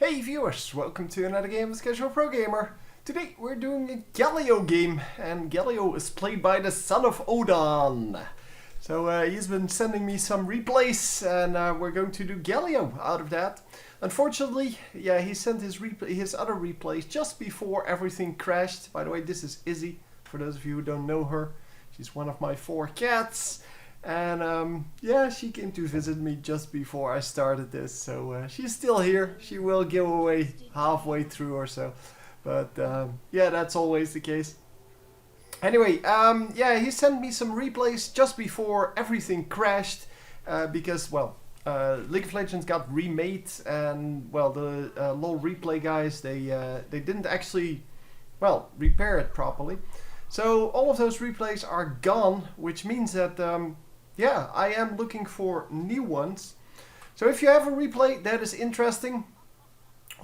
Hey viewers, welcome to another game of Casual Pro Gamer. Today we're doing a Galio game, and Galio is played by the son of Odin. So he's been sending me some replays, and we're going to do Galio out of that. Unfortunately, yeah, he sent his other replays just before everything crashed. By the way, this is Izzy, for those of you who don't know her. She's one of my 4 cats. And yeah, she came to visit me just before I started this, so she's still here. She will go away halfway through or so, but yeah, that's always the case. Anyway, yeah, he sent me some replays just before everything crashed, because, well, League of Legends got remade, and, well, the LoL replay guys, they didn't actually, well, repair it properly. So all of those replays are gone, which means that yeah, I am looking for new ones. So if you have a replay that is interesting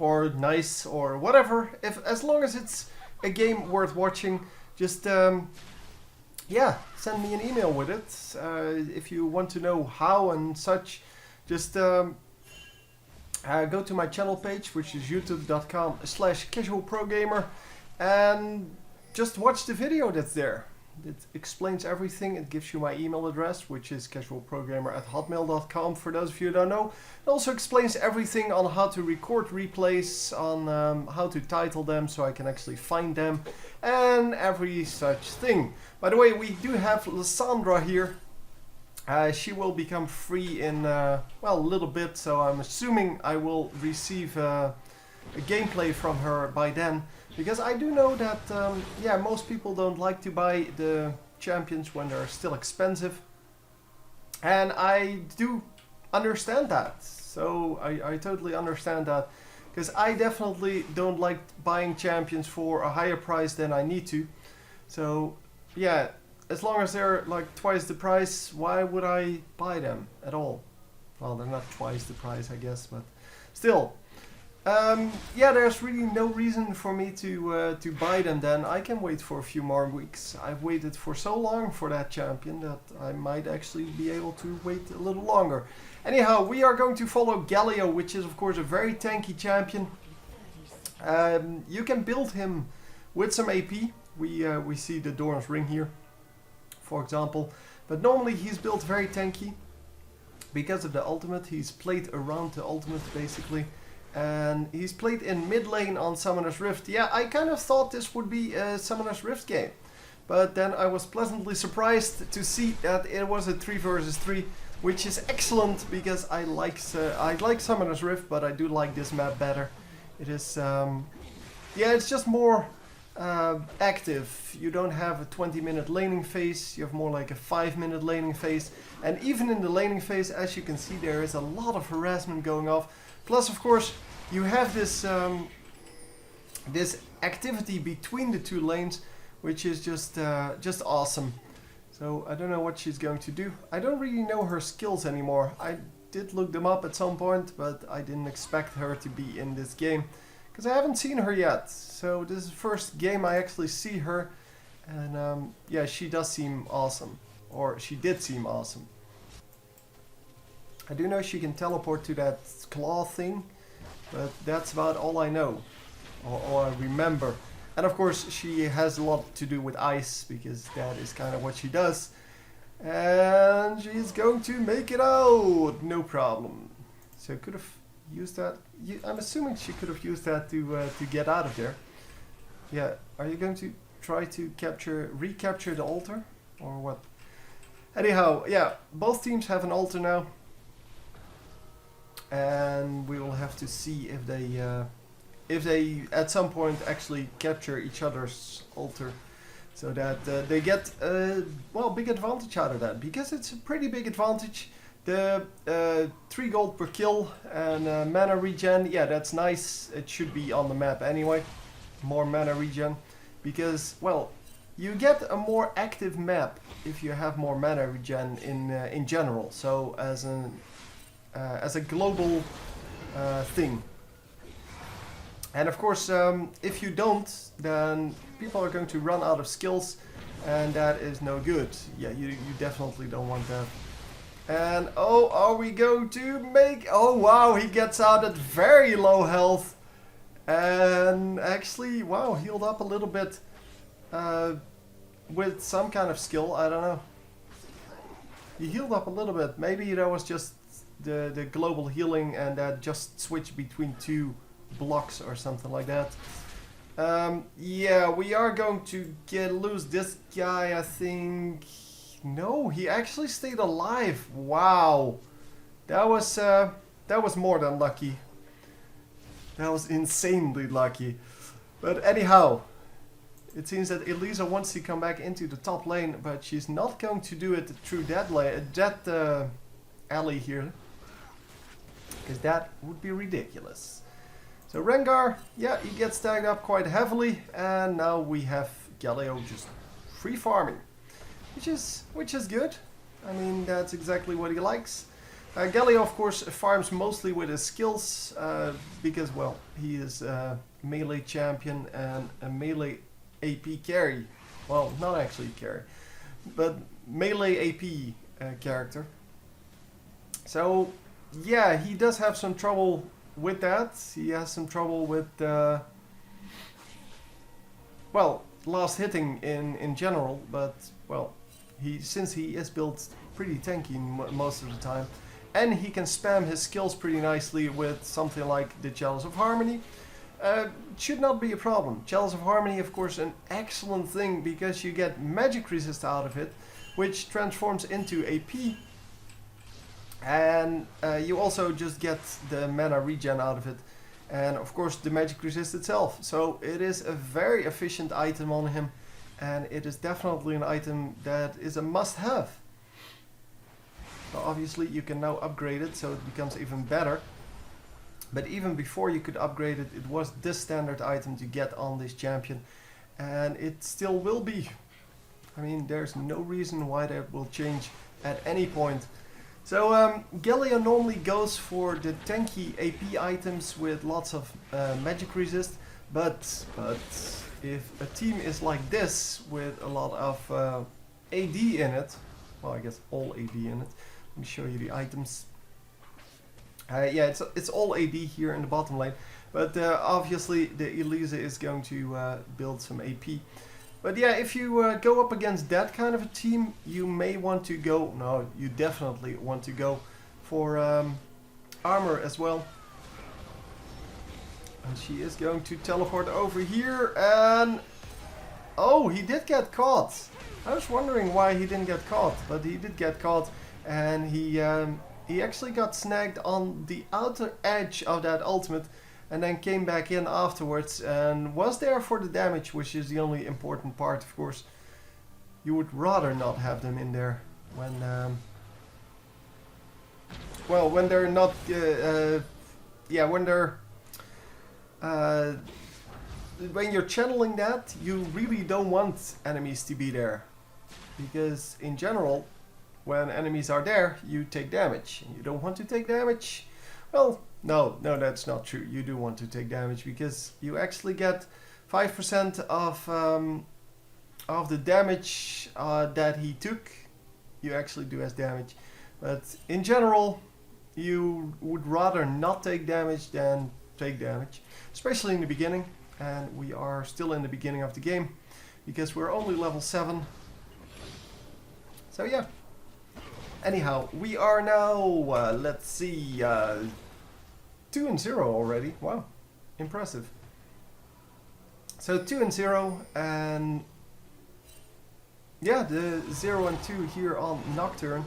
or nice or whatever, as long as it's a game worth watching, just yeah, send me an email with it. If you want to know how and such, just go to my channel page, which is youtube.com/casualprogamer, and just watch the video that's there. It explains everything. It gives you my email address, which is casualprogamer@hotmail.com, for those of you who don't know. It also explains everything on how to record replays, on how to title them so I can actually find them, and every such thing. By the way, we do have Lysandra here. She will become free in, well, a little bit, so I'm assuming I will receive a gameplay from her by then. Because I do know that, yeah, most people don't like to buy the champions when they're still expensive. And I do understand that. So I totally understand that. Because I definitely don't like buying champions for a higher price than I need to. So, yeah, as long as they're like twice the price, why would I buy them at all? Well, they're not twice the price, I guess, but still. Yeah, there's really no reason for me to buy them then. I can wait for a few more weeks. I've waited for so long for that champion that I might actually be able to wait a little longer. Anyhow, we are going to follow Galio, which is of course a very tanky champion. You can build him with some AP. We see the Doran's Ring here, for example. But normally he's built very tanky. Because of the ultimate, he's played around the ultimate basically. And he's played in mid lane on Summoner's Rift. Yeah, I kind of thought this would be a Summoner's Rift game. But then I was pleasantly surprised to see that it was a 3 versus 3. Which is excellent, because I like Summoner's Rift, but I do like this map better. It is, yeah, it's just more active. You don't have a 20-minute laning phase. You have more like a 5-minute laning phase. And even in the laning phase, as you can see, there is a lot of harassment going off. Plus, of course, you have this this activity between the 2 lanes, which is just awesome. So I don't know what she's going to do. I don't really know her skills anymore. I did look them up at some point, but I didn't expect her to be in this game because I haven't seen her yet. So this is the first game I actually see her, and yeah, she does seem awesome, or she did seem awesome. I do know she can teleport to that claw thing, but that's about all I know, or I remember. And of course she has a lot to do with ice, because that is kind of what she does. And she's going to make it out, no problem. So could have used that. I'm assuming she could have used that to get out of there. Yeah, are you going to try to recapture the altar, or what? Anyhow, yeah, both teams have an altar now. And we will have to see if they at some point actually capture each other's altar, so that they get well, big advantage out of that, because it's a pretty big advantage. The 3 gold per kill and mana regen, yeah, that's nice. It should be on the map anyway, more mana regen, because, well, you get a more active map if you have more mana regen in general. So as a global thing. And of course, if you don't, then people are going to run out of skills, and that is no good. Yeah, you definitely don't want that. And oh, are we going to make... Oh wow, he gets out at very low health. And actually, wow, healed up a little bit with some kind of skill. I don't know. He healed up a little bit. Maybe that was just the global healing and that just switched between two blocks or something like that. Yeah, we are going to lose this guy, I think. No, he actually stayed alive. Wow, that was more than lucky. That was insanely lucky. But anyhow, it seems that Elisa wants to come back into the top lane, but she's not going to do it through that alley here, because that would be ridiculous. So Rengar, yeah, he gets tagged up quite heavily, and now we have Galio just free farming, which is good. I mean, that's exactly what he likes. Galio, of course, farms mostly with his skills, because, well, he is a melee champion and a melee AP carry. Well, not actually carry, but melee AP character. So, yeah, he does have some trouble with that. He has some trouble with, well, last hitting in general, but, well, since he is built pretty tanky most of the time, and he can spam his skills pretty nicely with something like the Chalice of Harmony, it should not be a problem. Chalice of Harmony, of course, an excellent thing because you get magic resist out of it, which transforms into AP, and you also just get the mana regen out of it, and of course the magic resist itself. So it is a very efficient item on him, and it is definitely an item that is a must-have. So obviously you can now upgrade it so it becomes even better. But even before you could upgrade it, it was the standard item to get on this champion. And it still will be. I mean, there's no reason why that will change at any point. So Galio normally goes for the tanky AP items with lots of magic resist. But if a team is like this with a lot of AD in it, well, I guess all AD in it. Let me show you the items. Yeah, it's all AD here in the bottom lane, but obviously the Elisa is going to build some AP. But yeah, if you go up against that kind of a team, you may want to go, no, you definitely want to go for armor as well. And she is going to teleport over here, and oh, he did get caught. I was wondering why he didn't get caught, but he did get caught, and he actually got snagged on the outer edge of that ultimate, and then came back in afterwards and was there for the damage, which is the only important part, of course. You would rather not have them in there when, well, when they're not, yeah, when they're, when you're channeling that, you really don't want enemies to be there, because in general, when enemies are there, you take damage, and you don't want to take damage. Well, no, that's not true. You do want to take damage because you actually get 5% of the damage that he took. You actually do as damage, but in general, you would rather not take damage than take damage, especially in the beginning. And we are still in the beginning of the game because we're only level 7. So yeah. Anyhow, we are now, let's see, 2-0 already. Wow, impressive. So 2-0, and yeah, the 0 and 2 here on Nocturne.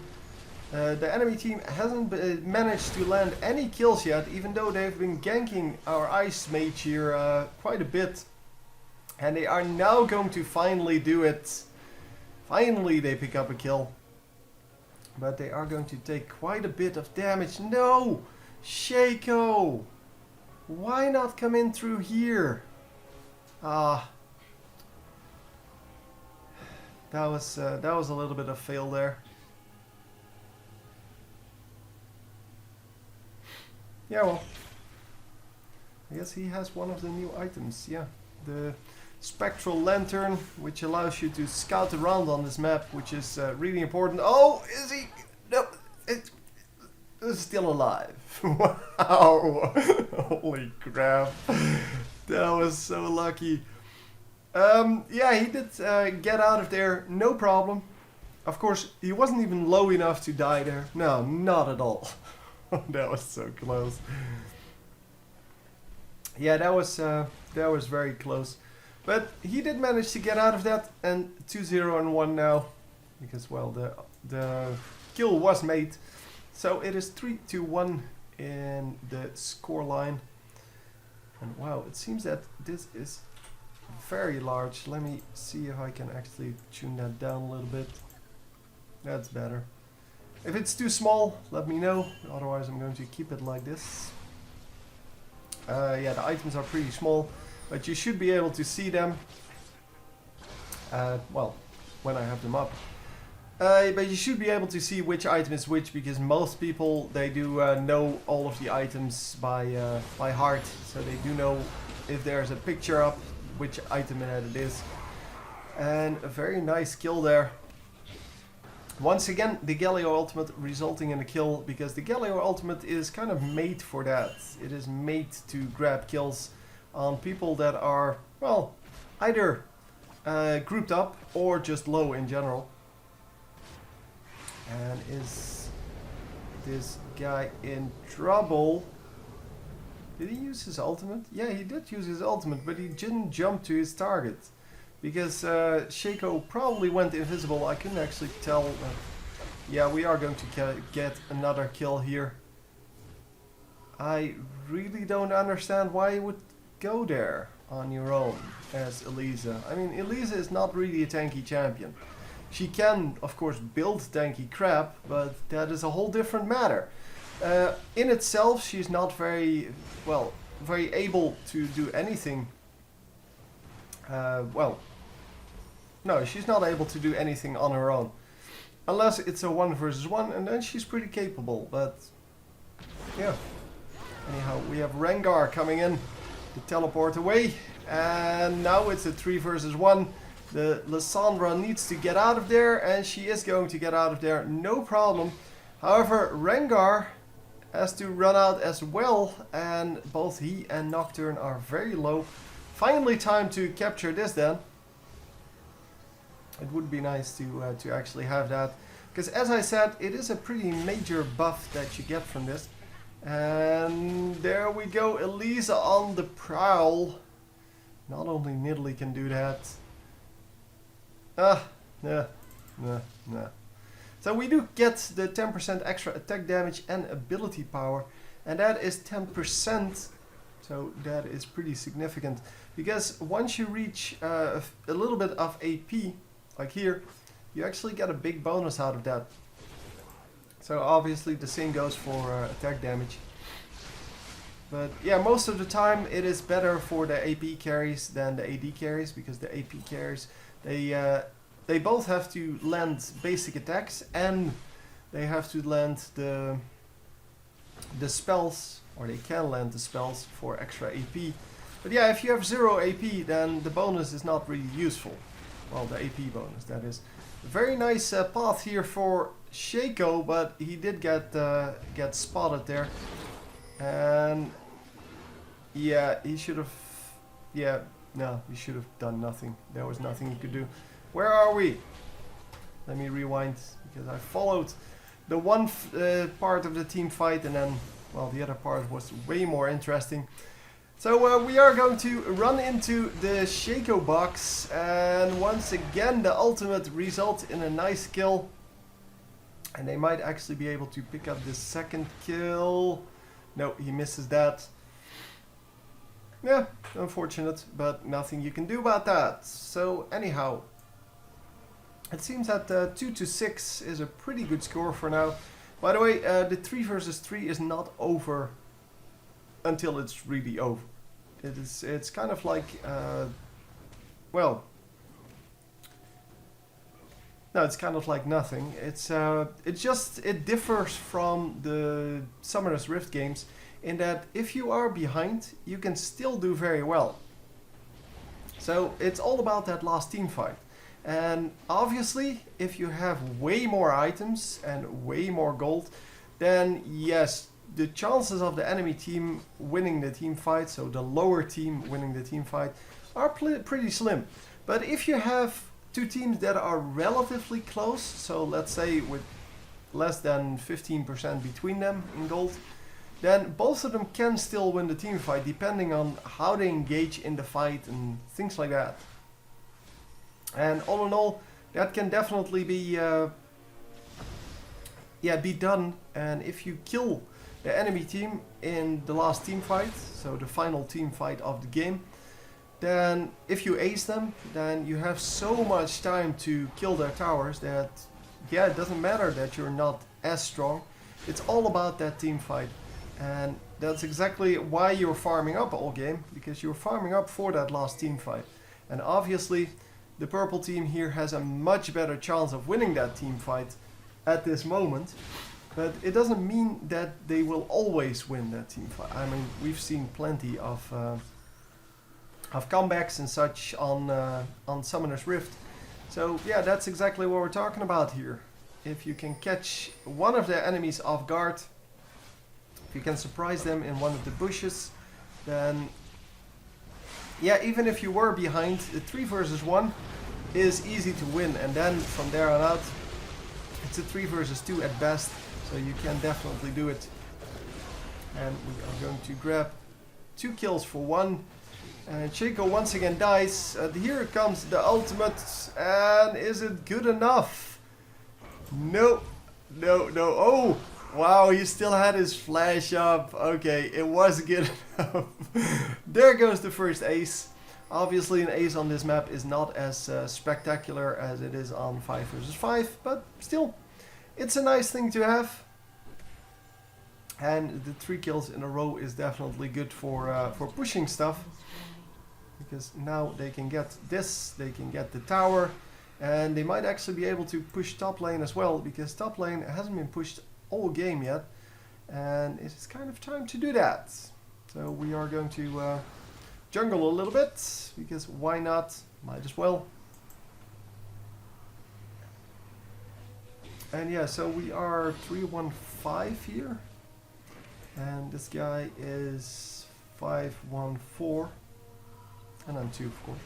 The enemy team hasn't managed to land any kills yet, even though they've been ganking our Ice Mage here quite a bit. And they are now going to finally do it. Finally they pick up a kill. But they are going to take quite a bit of damage. No! Shaco! Why not come in through here? Ah. That was a little bit of fail there. Yeah, well. I guess he has one of the new items, yeah. The Spectral Lantern, which allows you to scout around on this map, which is really important. Oh, is he? No, it's still alive. Wow. Holy crap. That was so lucky. Yeah, he did get out of there, no problem. Of course, he wasn't even low enough to die there. No, not at all. That was so close. Yeah, that was very close. But he did manage to get out of that, and 2-0 and 1 now. Because, well, the kill was made. So it is 3-1 in the score line. And wow, it seems that this is very large. Let me see if I can actually tune that down a little bit. That's better. If it's too small, let me know. Otherwise, I'm going to keep it like this. Yeah, the items are pretty small, but you should be able to see them. Well, when I have them up. But you should be able to see which item is which, because most people, they do know all of the items by heart. So they do know if there's a picture up, which item that it is. And a very nice kill there. Once again, the Galio ultimate resulting in a kill, because the Galio ultimate is kind of made for that. It is made to grab kills on people that are, well, either grouped up or just low in general. And is this guy in trouble? Did he use his ultimate? Yeah, he did use his ultimate, but he didn't jump to his target. Because Shaco probably went invisible. I couldn't actually tell. Yeah, we are going to get another kill here. I really don't understand why you would go there on your own as Elisa. I mean, Elisa is not really a tanky champion. She can, of course, build tanky crap, but that is a whole different matter. In itself, she's not very able to do anything. Well, no, she's not able to do anything on her own. Unless it's a 1 versus 1, and then she's pretty capable, but yeah. Anyhow, we have Rengar coming in to teleport away, and now it's a 3 versus 1. The Lissandra needs to get out of there, and she is going to get out of there, no problem. However, Rengar has to run out as well, and both he and Nocturne are very low. Finally time to capture this then. It would be nice to actually have that, because as I said, it is a pretty major buff that you get from this. And there we go, Elisa on the prowl. Not only Nidalee can do that. Nah. So we do get the 10% extra attack damage and ability power, and that is 10%. So that is pretty significant, because once you reach a little bit of AP, like here, you actually get a big bonus out of that. So obviously the same goes for attack damage. But yeah, most of the time it is better for the AP carries than the AD carries, because the AP carries, they both have to land basic attacks, and they have to land the spells, or they can land the spells for extra AP. But yeah, if you have 0 AP, then the bonus is not really useful. Well, the AP bonus, that is. A very nice path here for Shaco, but he did get spotted there. And yeah, he should have... Yeah, no, he should have done nothing. There was nothing he could do. Where are we? Let me rewind, because I followed the one part of the team fight, and then, well, the other part was way more interesting. So we are going to run into the Shaco box, and once again the ultimate results in a nice kill. And they might actually be able to pick up the second kill. No, he misses that. Yeah, unfortunate, but nothing you can do about that. So anyhow, it seems that 2-6 is a pretty good score for now. By the way, the 3 versus 3 is not over until it's really over. It's kind of like, well, no, it's kind of like nothing. It differs from the Summoner's Rift games in that if you are behind, you can still do very well. So it's all about that last team fight. And obviously, if you have way more items and way more gold, then yes, the chances of the enemy team winning the team fight, so the lower team winning the team fight, are pretty slim. But if you have two teams that are relatively close, so let's say with less than 15% between them in gold, then both of them can still win the team fight depending on how they engage in the fight and things like that. And all in all, that can definitely be be done. And if you kill the enemy team in the last team fight, so the final team fight of the game, then if you ace them, then you have so much time to kill their towers that it doesn't matter that you're not as strong. It's all about that team fight. And that's exactly why you're farming up all game, because you're farming up for that last team fight. And obviously the purple team here has a much better chance of winning that team fight at this moment, but it doesn't mean that they will always win that team fight. I mean, we've seen plenty of comebacks and such on Summoner's Rift. So yeah, that's exactly what we're talking about here. If you can catch one of the enemies off guard, if you can surprise them in one of the bushes, then yeah, even if you were behind, the 3 versus 1 is easy to win, and then from there on out it's a 3 versus 2 at best, so you can definitely do it. And we are going to grab 2 kills for 1. And Chico once again dies. Here comes the ultimate, and is it good enough? No, no, no. Oh, wow, he still had his flash up. Okay, it was good enough. There goes the first ace. Obviously an ace on this map is not as spectacular as it is on 5 versus 5, but still, it's a nice thing to have. And the 3 kills in a row is definitely good for pushing stuff. Because now they can get this, they can get the tower, and they might actually be able to push top lane as well, because top lane hasn't been pushed all game yet, and it's kind of time to do that. So we are going to jungle a little bit, because why not? Might as well. And yeah, so we are 315 here, and this guy is 514. And I'm 2, of course.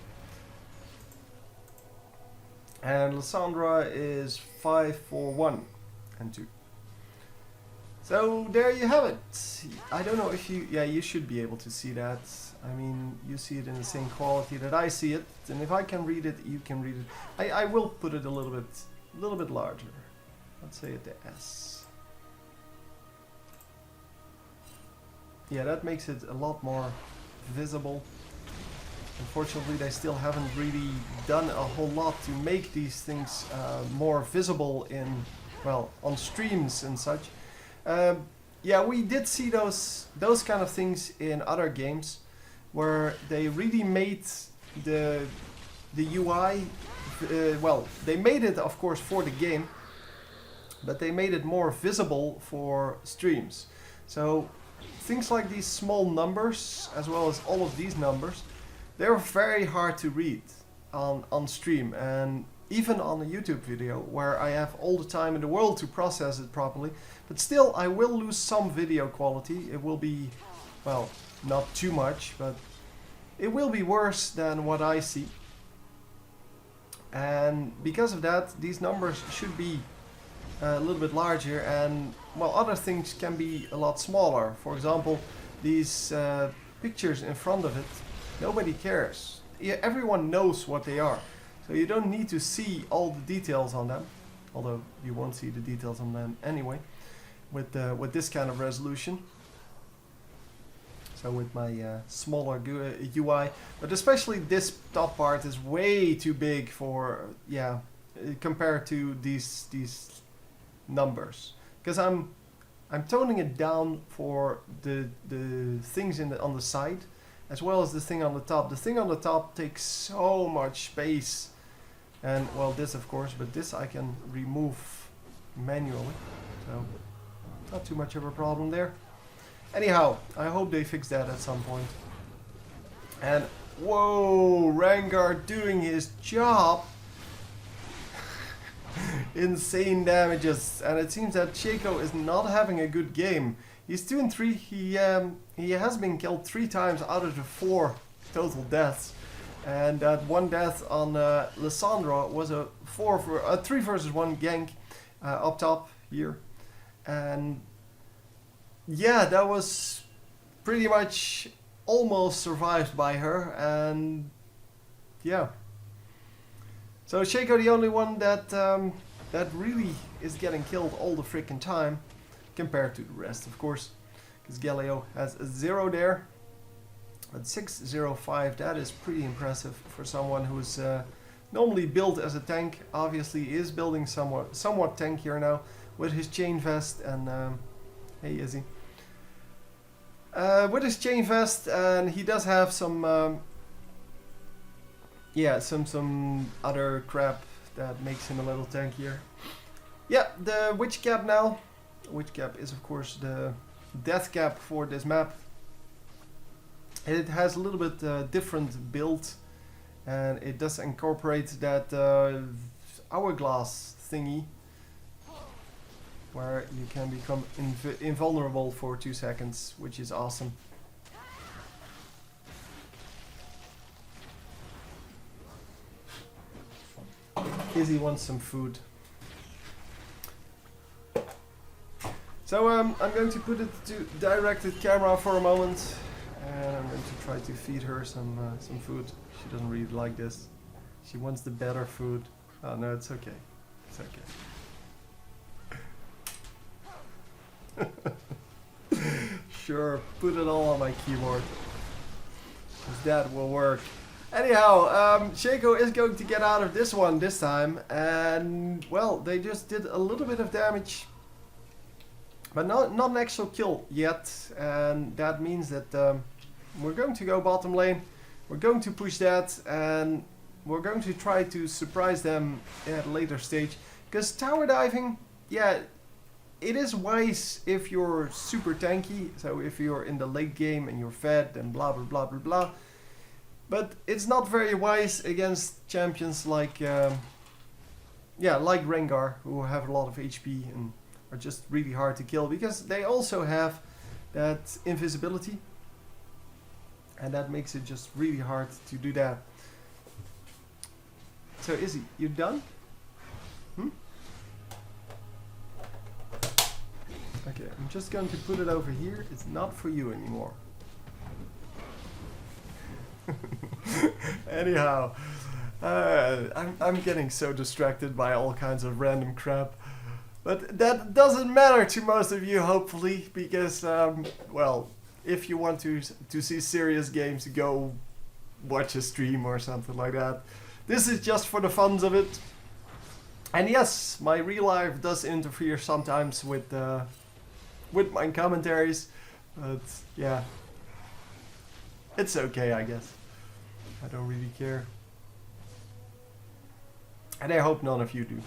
And Lysandra is 541 and 2. So there you have it. I don't know if you should be able to see that. I mean, you see it in the same quality that I see it, and if I can read it, you can read it. I will put it a little bit larger. Let's say at the S. Yeah, that makes it a lot more visible. Unfortunately, they still haven't really done a whole lot to make these things more visible on streams and such. Yeah, we did see those kind of things in other games, where they really made the UI. They made it, of course, for the game, but they made it more visible for streams. So things like these small numbers, as well as all of these numbers, they're very hard to read on stream, and even on a YouTube video where I have all the time in the world to process it properly, but still I will lose some video quality. It will be, well, not too much, but it will be worse than what I see. And because of that, these numbers should be a little bit larger, and well, other things can be a lot smaller. For example, these pictures in front of it, nobody cares. Yeah, everyone knows what they are. So you don't need to see all the details on them, although you won't see the details on them anyway with this kind of resolution. So with my smaller UI, but especially this top part is way too big for compared to these numbers, because I'm toning it down for the things on the side, as well as the thing on the top. The thing on the top takes so much space, and well, this of course, but this I can remove manually, so not too much of a problem there. Anyhow, I hope they fix that at some point. And whoa, Rengar doing his job. Insane damages, and it seems that Chico is not having a good game. He's 2 and 3. He has been killed 3 times out of the 4 total deaths. And that one death on Lissandra was a 3 versus 1 gank up top here. And yeah, that was pretty much almost survived by her. And yeah. So Shaco the only one that that really is getting killed all the freaking time, compared to the rest, of course. Because Galio has a 0 there. But 605, that is pretty impressive for someone who's normally built as a tank. Obviously he is building somewhat tankier now with his chain vest and hey Izzy. With his chain vest, and he does have some yeah, some other crap that makes him a little tankier. Yeah, the witch cap now. Witch cap is of course the death cap for this map. It has a little bit different build, and it does incorporate that hourglass thingy, where you can become invulnerable for 2 seconds, which is awesome. Izzy wants some food. So I'm going to put it to directed camera for a moment. And I'm going to try to feed her some food. She doesn't really like this. She wants the better food. Oh no, it's okay. It's okay. Sure, put it all on my keyboard. 'Cause that will work. Anyhow, Shaco is going to get out of this one this time. And well, they just did a little bit of damage. But not an actual kill yet. And that means that we're going to go bottom lane, we're going to push that, and we're going to try to surprise them at a later stage. Because tower diving, yeah, it is wise if you're super tanky, so if you're in the late game and you're fed and blah blah blah blah blah. But it's not very wise against champions like, yeah, like Rengar, who have a lot of HP and are just really hard to kill, because they also have that invisibility. And that makes it just really hard to do that. So Izzy, you done? Okay, I'm just going to put it over here. It's not for you anymore. Anyhow, I'm getting so distracted by all kinds of random crap. But that doesn't matter to most of you, hopefully, because, well, if you want to see serious games, go watch a stream or something like that. This is just for the funs of it. And yes, my real life does interfere sometimes with my commentaries, but yeah, it's okay, I guess. I don't really care, and I hope none of you do.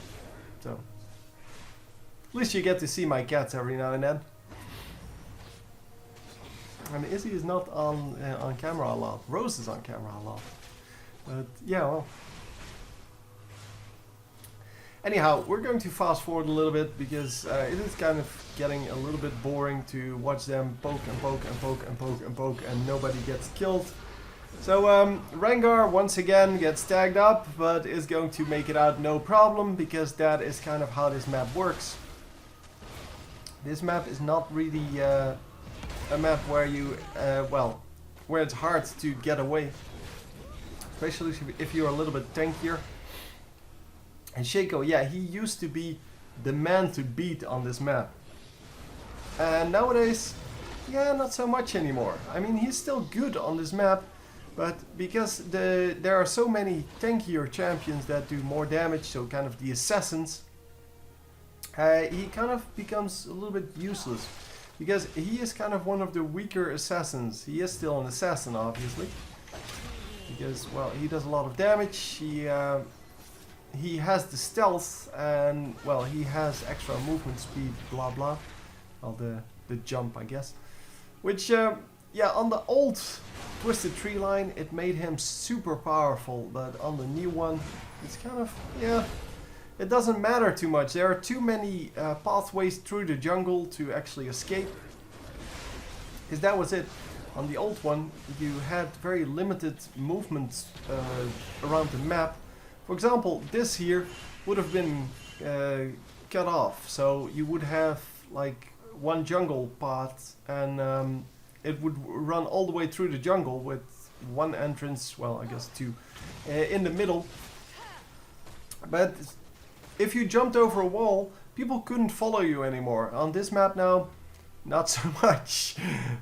So at least you get to see my cats every now and then. And Izzy is not on camera a lot. Rose is on camera a lot. But yeah, well. Anyhow, we're going to fast forward a little bit, because it is kind of getting a little bit boring to watch them poke and poke and poke and poke and poke and nobody gets killed. So Rengar once again gets tagged up, but is going to make it out no problem, because that is kind of how this map works. This map is not really a map where you, well, where it's hard to get away, especially if you're a little bit tankier. And Shaco, yeah, he used to be the man to beat on this map, and nowadays, yeah, not so much anymore. I mean, he's still good on this map, but because there are so many tankier champions that do more damage, so kind of the assassins, he kind of becomes a little bit useless. Because he is kind of one of the weaker assassins. He is still an assassin, obviously. Because, well, he does a lot of damage. He has the stealth, and, well, he has extra movement speed, blah blah. Well, the jump, I guess. Which, yeah, on the old Twisted Treeline, it made him super powerful. But on the new one, it's kind of, yeah, it doesn't matter too much. There are too many pathways through the jungle to actually escape. because that was it. On the old one, you had very limited movement around the map. For example, this here would have been cut off, so you would have like one jungle path, and it would run all the way through the jungle with one entrance, well, I guess two, in the middle. But if you jumped over a wall, people couldn't follow you anymore. On this map now, not so much.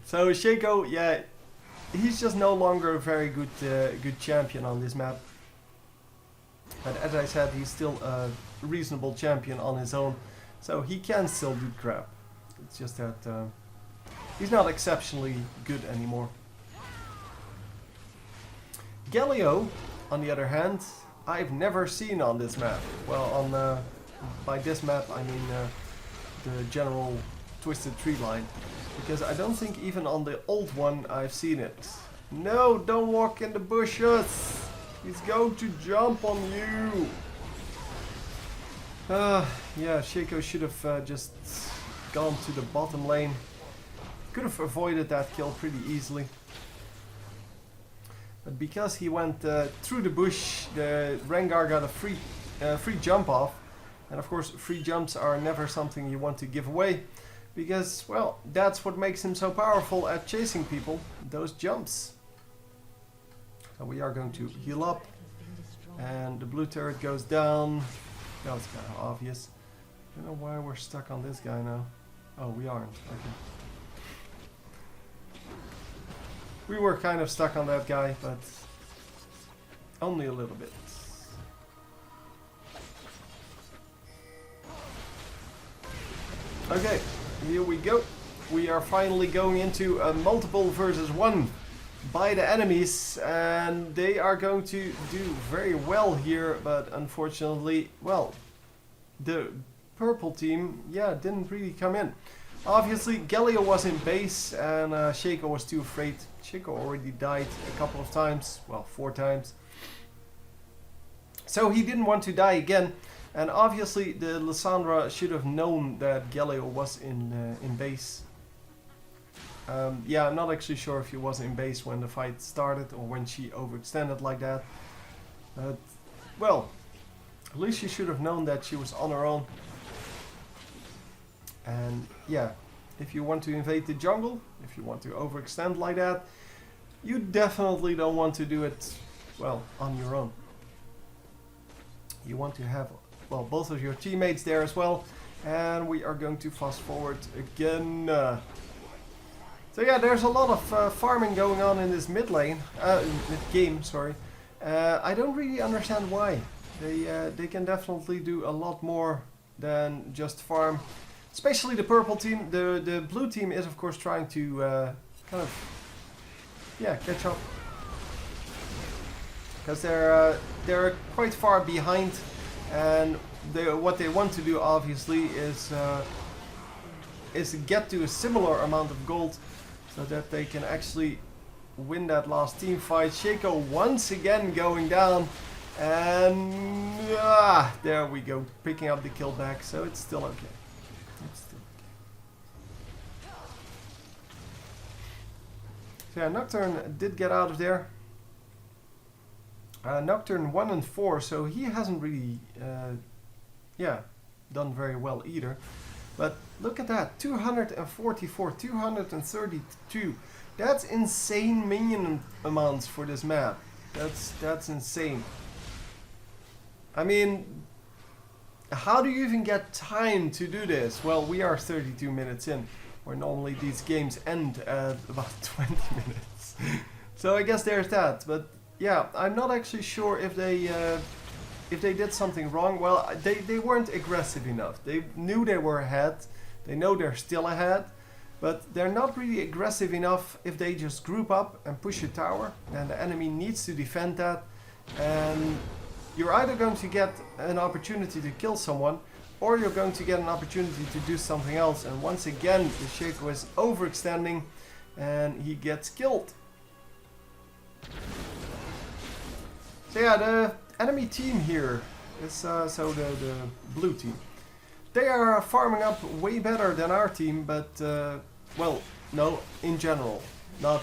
So Shaco, yeah, he's just no longer a very good champion on this map. But as I said, he's still a reasonable champion on his own, so he can still do crap. It's just that he's not exceptionally good anymore. Galio, on the other hand, I've never seen on this map. Well, on by this map I mean the general Twisted Treeline, because I don't think even on the old one I've seen it. No, don't walk in the bushes! He's going to jump on you! Yeah, Shaco should have just gone to the bottom lane. Could have avoided that kill pretty easily. But because he went through the bush, the Rengar got a free jump off. And of course, free jumps are never something you want to give away, because, well, that's what makes him so powerful at chasing people, those jumps. So we are going to heal up, and the blue turret goes down. That was kind of obvious. I don't know why we're stuck on this guy now. Oh, we aren't. Okay. We were kind of stuck on that guy, but only a little bit. Okay, here we go. We are finally going into a multiple versus one by the enemies, and they are going to do very well here, but unfortunately, well, the purple team, yeah, didn't really come in. Obviously, Galio was in base, and Shaco was too afraid. Shaco already died a couple of times, well, 4 times. So he didn't want to die again, and obviously the Lissandra should have known that Galio was in base. Yeah, I'm not actually sure if he was in base when the fight started or when she overextended like that. But, well, at least she should have known that she was on her own. And yeah, if you want to invade the jungle, if you want to overextend like that, you definitely don't want to do it, well, on your own. You want to have, well, both of your teammates there as well. And we are going to fast forward again. So yeah, there's a lot of farming going on in this mid lane, mid game, sorry. I don't really understand why. They can definitely do a lot more than just farm. Especially the purple team. The blue team is of course trying to kind of, yeah, catch up. Because they're quite far behind, and what they want to do obviously is get to a similar amount of gold, so that they can actually win that last team fight. Shaco once again going down, and there we go, picking up the kill back, so it's still okay. It's still okay. So yeah, Nocturne did get out of there. Nocturne 1 and 4, so he hasn't really yeah, done very well either. But look at that, 244, 232. That's insane minion amounts for this map. That's insane. I mean, how do you even get time to do this? Well, we are 32 minutes in, where normally these games end at about 20 minutes. So I guess there's that. But yeah, I'm not actually sure if they did something wrong. Well, they weren't aggressive enough. They knew they were ahead. They know they're still ahead. But they're not really aggressive enough if they just group up and push a tower. And the enemy needs to defend that. And you're either going to get an opportunity to kill someone, or you're going to get an opportunity to do something else. And once again, the Shaco is overextending and he gets killed. So yeah, the enemy team here is so the blue team. They are farming up way better than our team, but well, No, in general. Not,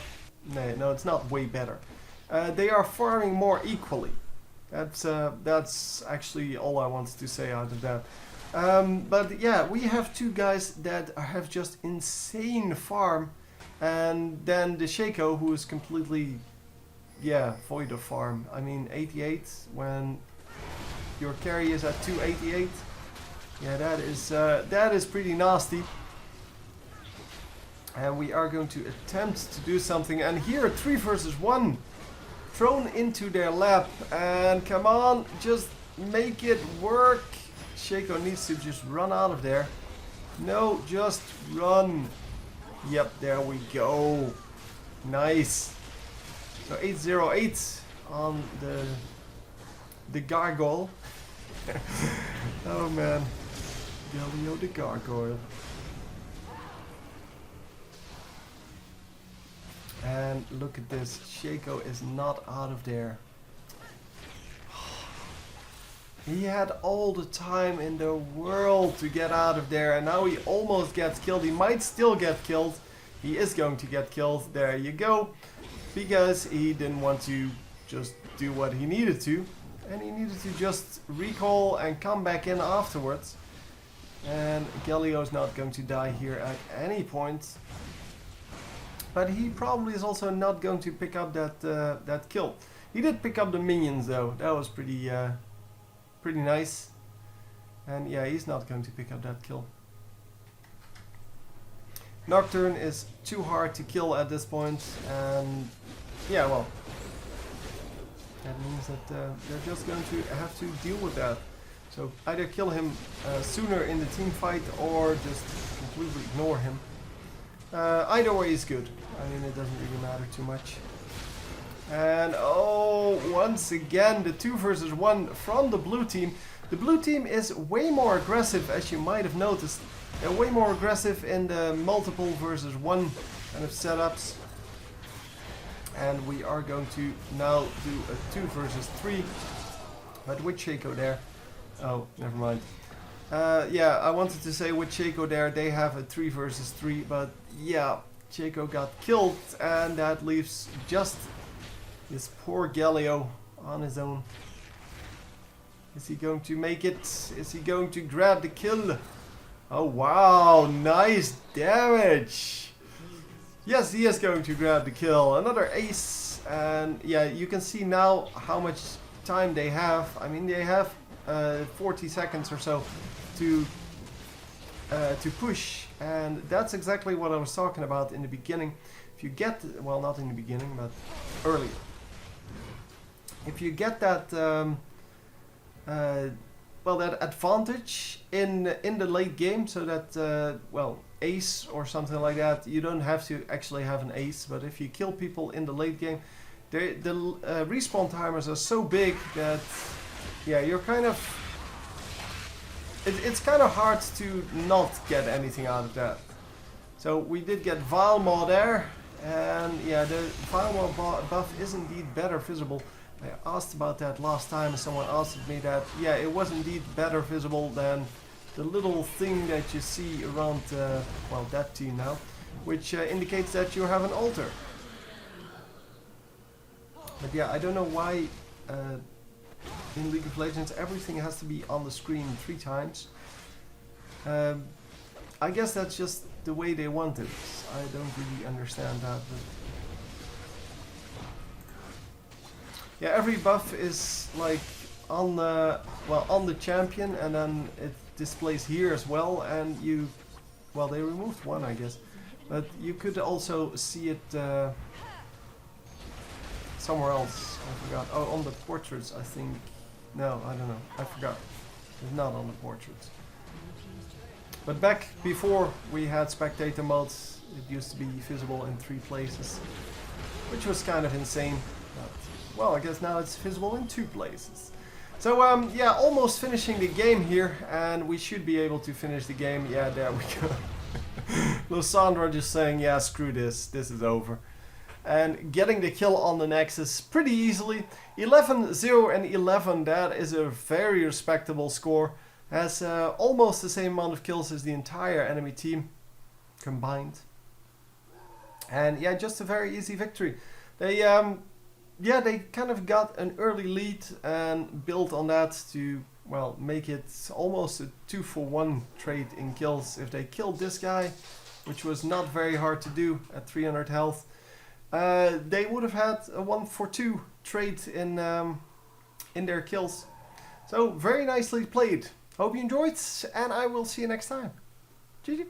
no, it's not way better. They are farming more equally. That's actually all I wanted to say out of that. But yeah, we have two guys that have just insane farm, and then the Shaco, who is completely, yeah, void of farm. I mean, 88 when your carry is at 288. Yeah, that is pretty nasty. And we are going to attempt to do something. And here, a 3 versus 1 thrown into their lap. And come on, just make it work. Shaco needs to just run out of there. No, just run. Yep, there we go. Nice. So 808 on the gargoyle. Oh man. Galio the gargoyle. And look at this. Shaco is not out of there. He had all the time in the world to get out of there, and now he almost gets killed. He might still get killed. He is going to get killed. There you go. Because he didn't want to just do what he needed to. And he needed to just recall and come back in afterwards. And Galio's not going to die here at any point. But he probably is also not going to pick up that kill. He did pick up the minions though. That was pretty nice. And yeah, he's not going to pick up that kill. Nocturne is too hard to kill at this point, and yeah, well, that means that they're just going to have to deal with that. So either kill him sooner in the team fight or just completely ignore him. Either way is good. I mean, it doesn't really matter too much. And oh, once again, the 2 versus 1 from the blue team. The blue team is way more aggressive, as you might have noticed. They're way more aggressive in the multiple versus 1 kind of setups. And we are going to now do a 2 versus 3. But with Shaco there. Oh, never mind. Yeah, I wanted to say with Shaco there, they have a 3 versus 3. But yeah, Shaco got killed, and that leaves just this poor Galio on his own. Is he going to make it? Is he going to grab the kill? Oh wow, nice damage! Yes, he is going to grab the kill. Another ace, and yeah, you can see now how much time they have. I mean, they have 40 seconds or so to push, and that's exactly what I was talking about in the beginning. If you get, well, not in the beginning, but earlier. If you get that, well, that advantage in the late game, so that, well, ace or something like that, you don't have to actually have an ace, but if you kill people in the late game, the respawn timers are so big that, yeah, you're kind of, it's kind of hard to not get anything out of that. So we did get Valmor there, and yeah, the Valmor buff is indeed better visible. I asked about that last time, and someone asked me that, yeah, it was indeed better visible than the little thing that you see around, well, that team now, which indicates that you have an altar. But yeah, I don't know why in League of Legends everything has to be on the screen 3 times. I guess that's just the way they want it. I don't really understand that. But yeah, every buff is like on the, well, on the champion, and then it displays here as well, and you, well, they removed one, I guess, but you could also see it somewhere else. I forgot. Oh, on the portraits, I think. No, I don't know. I forgot. It's not on the portraits. But back before we had spectator modes, it used to be visible in 3 places, which was kind of insane. But, well, I guess now it's visible in 2 places. So, yeah, almost finishing the game here, and we should be able to finish the game. Yeah, there we go. Lysandra just saying, yeah, screw this, this is over. And getting the kill on the Nexus pretty easily. 11, 0 and 11, that is a very respectable score. Has almost the same amount of kills as the entire enemy team combined. And yeah, just a very easy victory. They yeah, they kind of got an early lead and built on that to, well, make it almost a 2-for-1 trade in kills. If they killed this guy, which was not very hard to do at 300 health, they would have had a 1-for-2 trade in their kills. So very nicely played. Hope you enjoyed, and I will see you next time. GG.